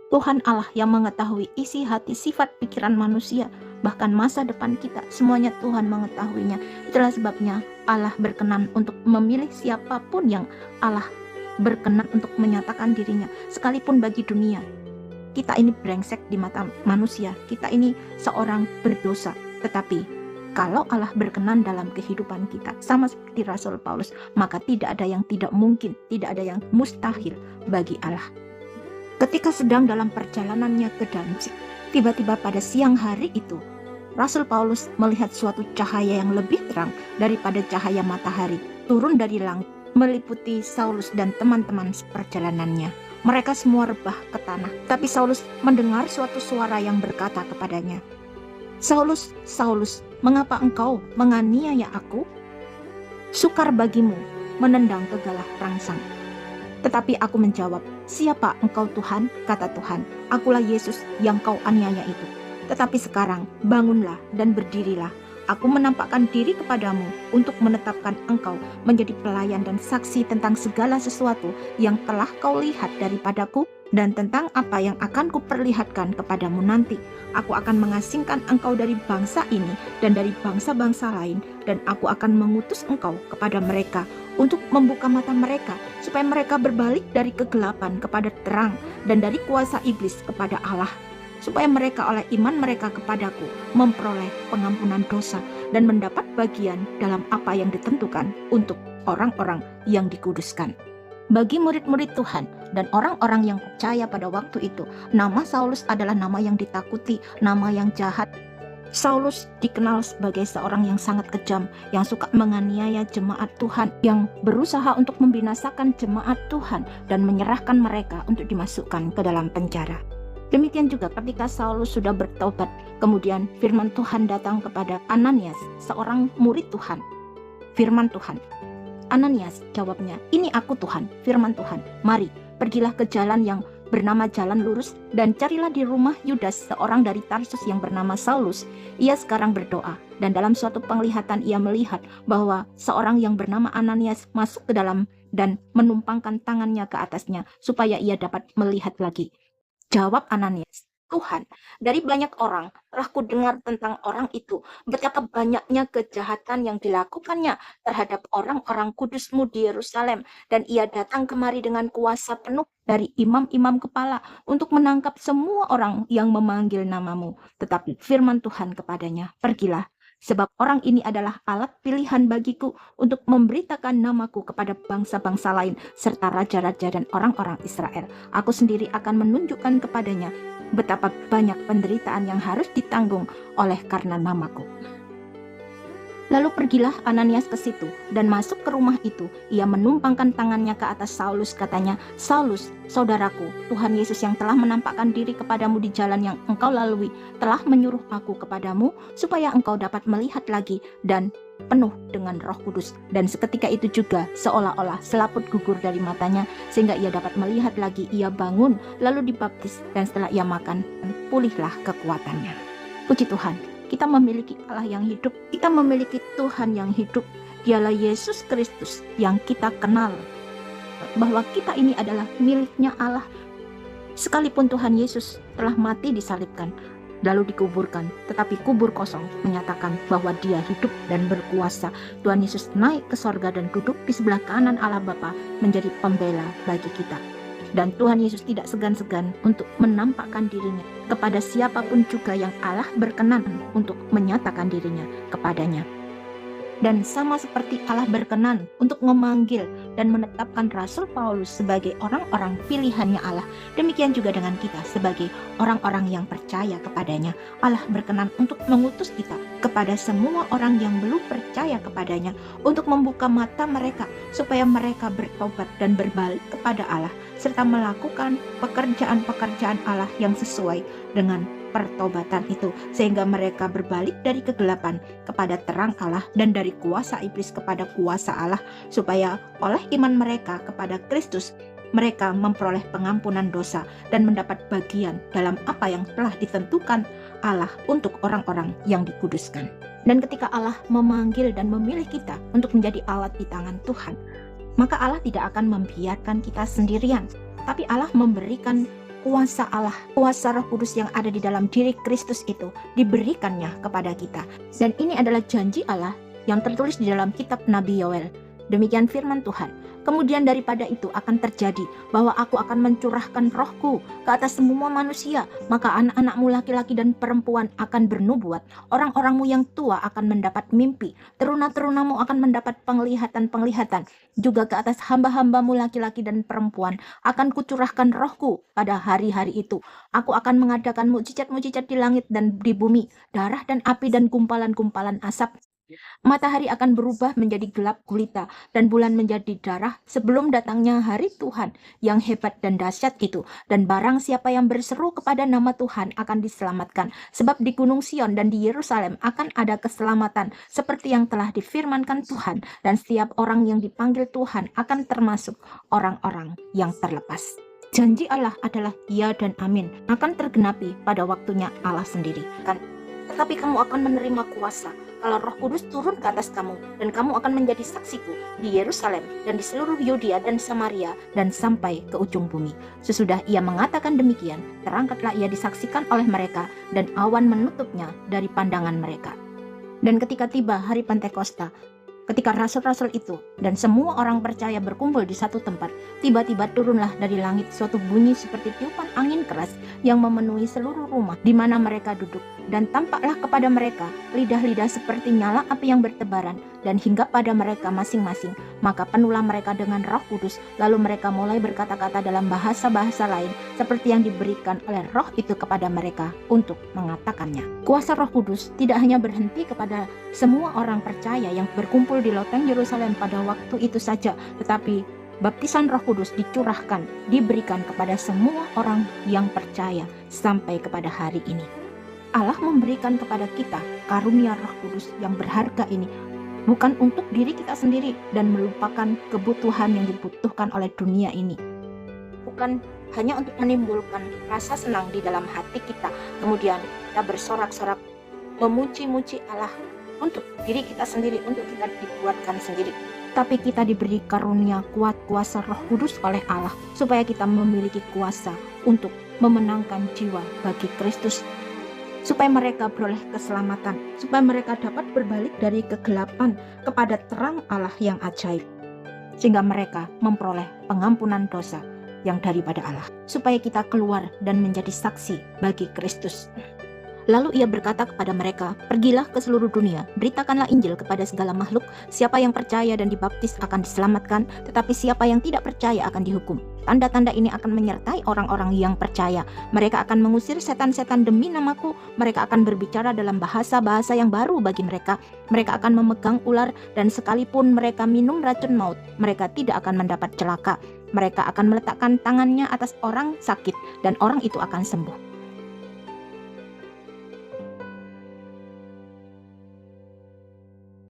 Tuhan Allah yang mengetahui isi hati, sifat, pikiran manusia, bahkan masa depan kita, semuanya Tuhan mengetahuinya. Itulah sebabnya Allah berkenan untuk memilih siapapun yang Allah berkenan untuk menyatakan dirinya. Sekalipun bagi dunia, kita ini brengsek di mata manusia, kita ini seorang berdosa. Tetapi kalau Allah berkenan dalam kehidupan kita, sama seperti Rasul Paulus, maka tidak ada yang tidak mungkin, tidak ada yang mustahil bagi Allah. Ketika sedang dalam perjalanannya ke Damsyik, tiba-tiba pada siang hari itu, Rasul Paulus melihat suatu cahaya yang lebih terang daripada cahaya matahari turun dari langit, meliputi Saulus dan teman-teman seperjalanannya. Mereka semua rebah ke tanah, tapi Saulus mendengar suatu suara yang berkata kepadanya, "Saulus, Saulus, mengapa engkau menganiaya aku? Sukar bagimu menendang kegalah rangsang." Tetapi aku menjawab, "Siapa engkau Tuhan?" Kata Tuhan, "Akulah Yesus yang kau aniaya itu. Tetapi sekarang bangunlah dan berdirilah. Aku menampakkan diri kepadamu untuk menetapkan engkau menjadi pelayan dan saksi tentang segala sesuatu yang telah kau lihat daripadaku dan tentang apa yang akan kuperlihatkan kepadamu nanti. Aku akan mengasingkan engkau dari bangsa ini dan dari bangsa-bangsa lain, dan aku akan mengutus engkau kepada mereka untuk membuka mata mereka, supaya mereka berbalik dari kegelapan kepada terang dan dari kuasa iblis kepada Allah, supaya mereka oleh iman mereka kepadaku memperoleh pengampunan dosa dan mendapat bagian dalam apa yang ditentukan untuk orang-orang yang dikuduskan." Bagi murid-murid Tuhan dan orang-orang yang percaya pada waktu itu, nama Saulus adalah nama yang ditakuti, nama yang jahat. Saulus dikenal sebagai seorang yang sangat kejam, yang suka menganiaya jemaat Tuhan, yang berusaha untuk membinasakan jemaat Tuhan dan menyerahkan mereka untuk dimasukkan ke dalam penjara. Demikian juga ketika Saulus sudah bertobat, kemudian firman Tuhan datang kepada Ananias, seorang murid Tuhan. Firman Tuhan, "Ananias," jawabnya, "Ini aku Tuhan, firman Tuhan. Mari, pergilah ke jalan yang bernama Jalan Lurus dan carilah di rumah Yudas, seorang dari Tarsus yang bernama Saulus. Ia sekarang berdoa, dan dalam suatu penglihatan ia melihat bahwa seorang yang bernama Ananias masuk ke dalam dan menumpangkan tangannya ke atasnya supaya ia dapat melihat lagi." Jawab Ananias, "Tuhan, dari banyak orang telah kudengar tentang orang itu, betapa banyaknya kejahatan yang dilakukannya terhadap orang-orang kudus-Mu di Yerusalem, dan ia datang kemari dengan kuasa penuh dari imam-imam kepala untuk menangkap semua orang yang memanggil nama-Mu. Tetapi firman Tuhan kepadanya, pergilah, sebab orang ini adalah alat pilihan bagiku untuk memberitakan namaku kepada bangsa-bangsa lain serta raja-raja dan orang-orang Israel. Aku sendiri akan menunjukkan kepadanya betapa banyak penderitaan yang harus ditanggung oleh karena namaku." Lalu pergilah Ananias ke situ dan masuk ke rumah itu. Ia menumpangkan tangannya ke atas Saulus, katanya, "Saulus, saudaraku, Tuhan Yesus yang telah menampakkan diri kepadamu di jalan yang engkau lalui telah menyuruh aku kepadamu supaya engkau dapat melihat lagi dan penuh dengan Roh Kudus." Dan seketika itu juga seolah-olah selaput gugur dari matanya sehingga ia dapat melihat lagi. Ia bangun lalu dibaptis, dan setelah ia makan, pulihlah kekuatannya. Puji Tuhan, kita memiliki Allah yang hidup, kita memiliki Tuhan yang hidup. Dialah Yesus Kristus yang kita kenal, bahwa kita ini adalah miliknya Allah. Sekalipun Tuhan Yesus telah mati disalibkan, lalu dikuburkan, tetapi kubur kosong menyatakan bahwa Dia hidup dan berkuasa. Tuhan Yesus naik ke sorga dan duduk di sebelah kanan Allah Bapa menjadi pembela bagi kita. Dan Tuhan Yesus tidak segan-segan untuk menampakkan dirinya kepada siapapun juga yang Allah berkenan untuk menyatakan dirinya kepadanya. Dan sama seperti Allah berkenan untuk memanggil dan menetapkan Rasul Paulus sebagai orang-orang pilihannya Allah, demikian juga dengan kita sebagai orang-orang yang percaya kepadanya. Allah berkenan untuk mengutus kita kepada semua orang yang belum percaya kepadanya, untuk membuka mata mereka supaya mereka bertobat dan berbalik kepada Allah, serta melakukan pekerjaan-pekerjaan Allah yang sesuai dengan pertobatan itu, sehingga mereka berbalik dari kegelapan kepada terang Allah dan dari kuasa iblis kepada kuasa Allah, supaya oleh iman mereka kepada Kristus mereka memperoleh pengampunan dosa dan mendapat bagian dalam apa yang telah ditentukan Allah untuk orang-orang yang dikuduskan. Dan ketika Allah memanggil dan memilih kita untuk menjadi alat di tangan Tuhan, maka Allah tidak akan membiarkan kita sendirian, tapi Allah memberikan kuasa Allah, kuasa Roh Kudus yang ada di dalam diri Kristus itu diberikannya kepada kita. Dan ini adalah janji Allah yang tertulis di dalam kitab Nabi Yoel. Demikian firman Tuhan. Kemudian daripada itu akan terjadi bahwa aku akan mencurahkan rohku ke atas semua manusia. Maka anak-anakmu laki-laki dan perempuan akan bernubuat. Orang-orangmu yang tua akan mendapat mimpi. Teruna-terunamu akan mendapat penglihatan-penglihatan. Juga ke atas hamba-hambamu laki-laki dan perempuan akan kucurahkan rohku pada hari-hari itu. Aku akan mengadakan mukjizat-mukjizat di langit dan di bumi. Darah dan api dan gumpalan-gumpalan asap. Matahari akan berubah menjadi gelap gulita dan bulan menjadi darah sebelum datangnya hari Tuhan yang hebat dan dahsyat itu. Dan barang siapa yang berseru kepada nama Tuhan akan diselamatkan. Sebab di Gunung Sion dan di Yerusalem akan ada keselamatan seperti yang telah difirmankan Tuhan. Dan setiap orang yang dipanggil Tuhan akan termasuk orang-orang yang terlepas. Janji Allah adalah ya dan amin, akan tergenapi pada waktunya Allah sendiri. Tetapi kamu akan menerima kuasa kalau Roh Kudus turun ke atas kamu, dan kamu akan menjadi saksiku di Yerusalem dan di seluruh Yudea dan Samaria dan sampai ke ujung bumi. Sesudah ia mengatakan demikian, terangkatlah ia disaksikan oleh mereka, dan awan menutupnya dari pandangan mereka. Dan ketika tiba hari Pentakosta, ketika rasul-rasul itu dan semua orang percaya berkumpul di satu tempat, tiba-tiba turunlah dari langit suatu bunyi seperti tiupan angin keras yang memenuhi seluruh rumah di mana mereka duduk. Dan tampaklah kepada mereka lidah-lidah seperti nyala api yang bertebaran, dan hinggap pada mereka masing-masing. Maka penuhlah mereka dengan Roh Kudus, lalu mereka mulai berkata-kata dalam bahasa-bahasa lain seperti yang diberikan oleh Roh itu kepada mereka untuk mengatakannya. Kuasa Roh Kudus tidak hanya berhenti kepada semua orang percaya yang berkumpul di loteng Yerusalem pada waktu itu saja, tetapi baptisan Roh Kudus dicurahkan, diberikan kepada semua orang yang percaya sampai kepada hari ini. Allah memberikan kepada kita karunia Roh Kudus yang berharga ini bukan untuk diri kita sendiri dan melupakan kebutuhan yang dibutuhkan oleh dunia ini. Bukan hanya untuk menimbulkan rasa senang di dalam hati kita, kemudian kita bersorak-sorak memuji-muji Allah untuk diri kita sendiri, untuk kita dibuatkan sendiri. Tapi kita diberi karunia kuat kuasa Roh Kudus oleh Allah supaya kita memiliki kuasa untuk memenangkan jiwa bagi Kristus, supaya mereka beroleh keselamatan, supaya mereka dapat berbalik dari kegelapan kepada terang Allah yang ajaib, sehingga mereka memperoleh pengampunan dosa yang daripada Allah, supaya kita keluar dan menjadi saksi bagi Kristus. Lalu ia berkata kepada mereka, pergilah ke seluruh dunia, beritakanlah Injil kepada segala makhluk. Siapa yang percaya dan dibaptis akan diselamatkan, tetapi siapa yang tidak percaya akan dihukum. Tanda-tanda ini akan menyertai orang-orang yang percaya. Mereka akan mengusir setan-setan demi namaku. Mereka akan berbicara dalam bahasa-bahasa yang baru bagi mereka. Mereka akan memegang ular, dan sekalipun mereka minum racun maut, mereka tidak akan mendapat celaka. Mereka akan meletakkan tangannya atas orang sakit, dan orang itu akan sembuh.